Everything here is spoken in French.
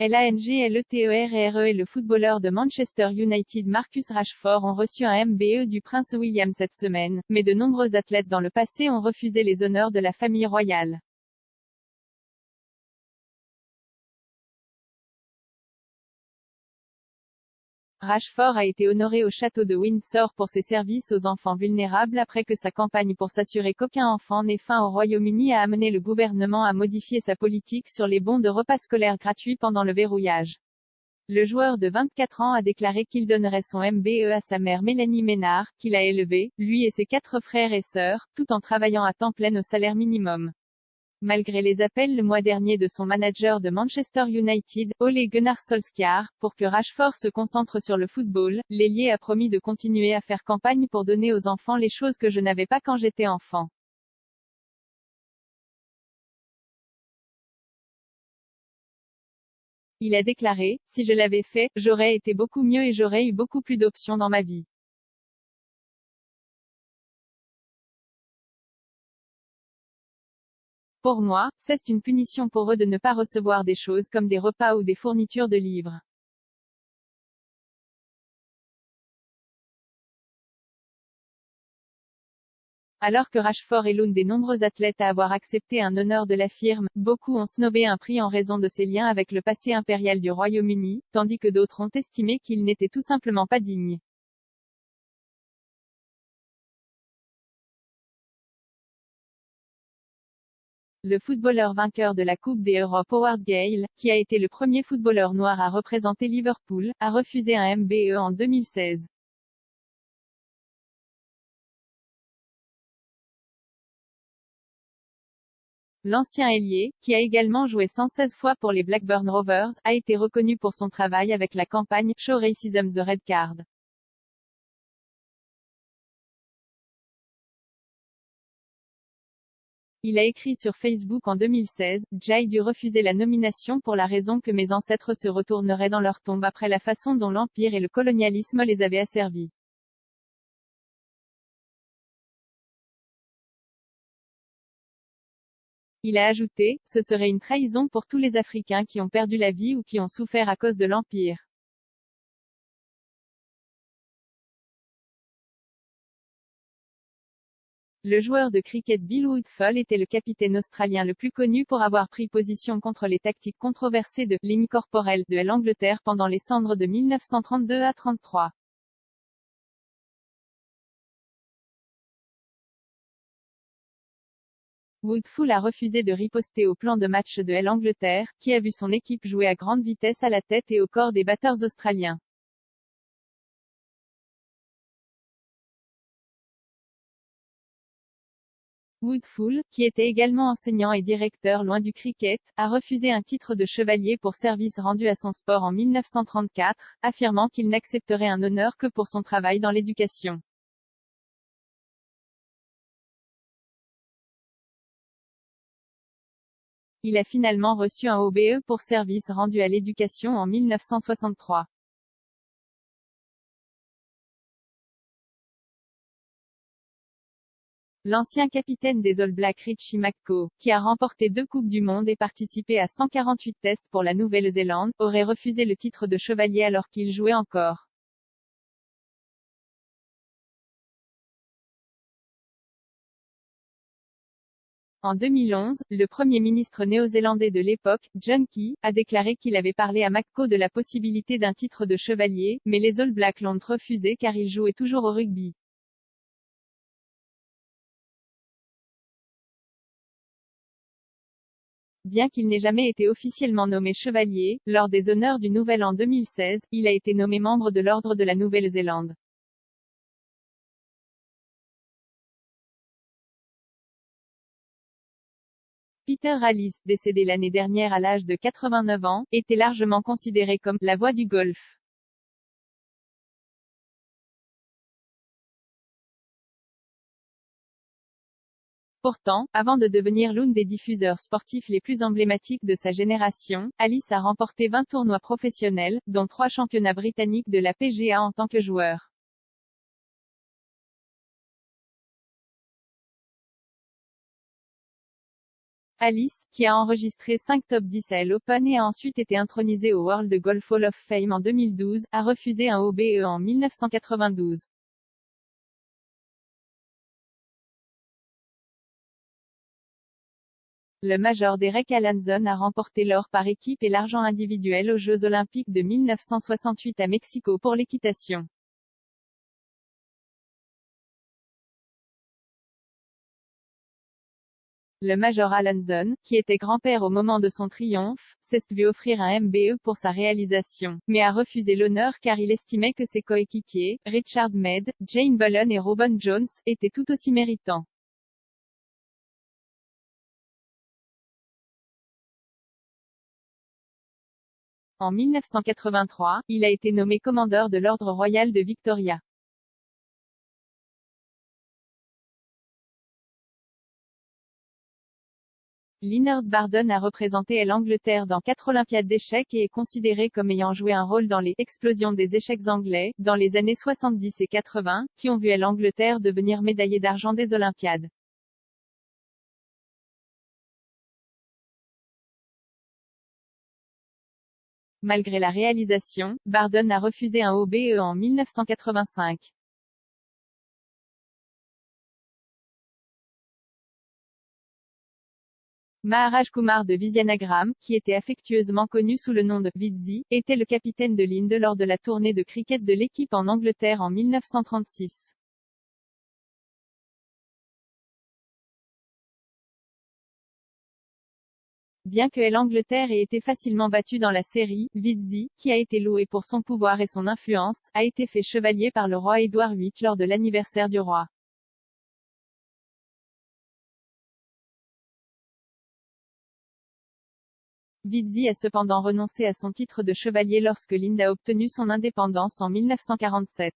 Langltere et le footballeur de Manchester United Marcus Rashford ont reçu un MBE du prince William cette semaine, mais de nombreux athlètes dans le passé ont refusé les honneurs de la famille royale. Rashford a été honoré au château de Windsor pour ses services aux enfants vulnérables après que sa campagne pour s'assurer qu'aucun enfant n'ait faim au Royaume-Uni a amené le gouvernement à modifier sa politique sur les bons de repas scolaires gratuits pendant le verrouillage. Le joueur de 24 ans a déclaré qu'il donnerait son MBE à sa mère Mélanie Ménard, qu'il a élevée, lui et ses 4 frères et sœurs, tout en travaillant à temps plein au salaire minimum. Malgré les appels le mois dernier de son manager de Manchester United, Ole Gunnar Solskjaer, pour que Rashford se concentre sur le football, l'ailier a promis de continuer à faire campagne pour donner aux enfants les choses que je n'avais pas quand j'étais enfant. Il a déclaré, si je l'avais fait, j'aurais été beaucoup mieux et j'aurais eu beaucoup plus d'options dans ma vie. Pour moi, c'est une punition pour eux de ne pas recevoir des choses comme des repas ou des fournitures de livres. Alors que Rashford est l'un des nombreux athlètes à avoir accepté un honneur de la firme, beaucoup ont snobé un prix en raison de ses liens avec le passé impérial du Royaume-Uni, tandis que d'autres ont estimé qu'il n'était tout simplement pas digne. Le footballeur vainqueur de la Coupe des Europes Howard Gale, qui a été le premier footballeur noir à représenter Liverpool, a refusé un MBE en 2016. L'ancien ailier, qui a également joué 116 fois pour les Blackburn Rovers, a été reconnu pour son travail avec la campagne « Show Racism the Red Card ». Il a écrit sur Facebook en 2016, « J'ai dû refuser la nomination pour la raison que mes ancêtres se retourneraient dans leur tombe après la façon dont l'Empire et le colonialisme les avaient asservis. » Il a ajouté, « Ce serait une trahison pour tous les Africains qui ont perdu la vie ou qui ont souffert à cause de l'Empire. » Le joueur de cricket Bill Woodfull était le capitaine australien le plus connu pour avoir pris position contre les tactiques controversées de l'incorporel de l'Angleterre pendant les cendres de 1932 à 33. Woodfull a refusé de riposter au plan de match de l'Angleterre, qui a vu son équipe jouer à grande vitesse à la tête et au corps des batteurs australiens. Woodfull, qui était également enseignant et directeur loin du cricket, a refusé un titre de chevalier pour service rendu à son sport en 1934, affirmant qu'il n'accepterait un honneur que pour son travail dans l'éducation. Il a finalement reçu un OBE pour service rendu à l'éducation en 1963. L'ancien capitaine des All Blacks Richie McCaw, qui a remporté 2 Coupes du Monde et participé à 148 tests pour la Nouvelle-Zélande, aurait refusé le titre de chevalier alors qu'il jouait encore. En 2011, le premier ministre néo-zélandais de l'époque, John Key, a déclaré qu'il avait parlé à McCaw de la possibilité d'un titre de chevalier, mais les All Blacks l'ont refusé car il jouait toujours au rugby. Bien qu'il n'ait jamais été officiellement nommé chevalier, lors des honneurs du Nouvel An 2016, il a été nommé membre de l'Ordre de la Nouvelle-Zélande. Peter Alliss, décédé l'année dernière à l'âge de 89 ans, était largement considéré comme « la voix du golf ». Pourtant, avant de devenir l'un des diffuseurs sportifs les plus emblématiques de sa génération, Alliss a remporté 20 tournois professionnels, dont 3 championnats britanniques de la PGA en tant que joueur. Alice, qui a enregistré 5 top 10 à l'Open et a ensuite été intronisée au World Golf Hall of Fame en 2012, a refusé un OBE en 1992. Le major Derek Allanson a remporté l'or par équipe et l'argent individuel aux Jeux olympiques de 1968 à Mexico pour l'équitation. Le major Allanson, qui était grand-père au moment de son triomphe, s'est vu offrir un MBE pour sa réalisation, mais a refusé l'honneur car il estimait que ses coéquipiers, Richard Mead, Jane Bullon et Robin Jones, étaient tout aussi méritants. En 1983, il a été nommé commandeur de l'Ordre royal de Victoria. Leonard Bardon a représenté l'Angleterre dans 4 Olympiades d'échecs et est considéré comme ayant joué un rôle dans les « explosions des échecs anglais » dans les années 70 et 80, qui ont vu l'Angleterre devenir médaillée d'argent des Olympiades. Malgré la réalisation, Bardon a refusé un OBE en 1985. Maharaj Kumar de Vizianagram, qui était affectueusement connu sous le nom de Vizzy, était le capitaine de l'Inde lors de la tournée de cricket de l'équipe en Angleterre en 1936. Bien que l'Angleterre ait été facilement battue dans la série, Vizzy, qui a été loué pour son pouvoir et son influence, a été fait chevalier par le roi Édouard VIII lors de l'anniversaire du roi. Vizzy a cependant renoncé à son titre de chevalier lorsque l'Inde a obtenu son indépendance en 1947.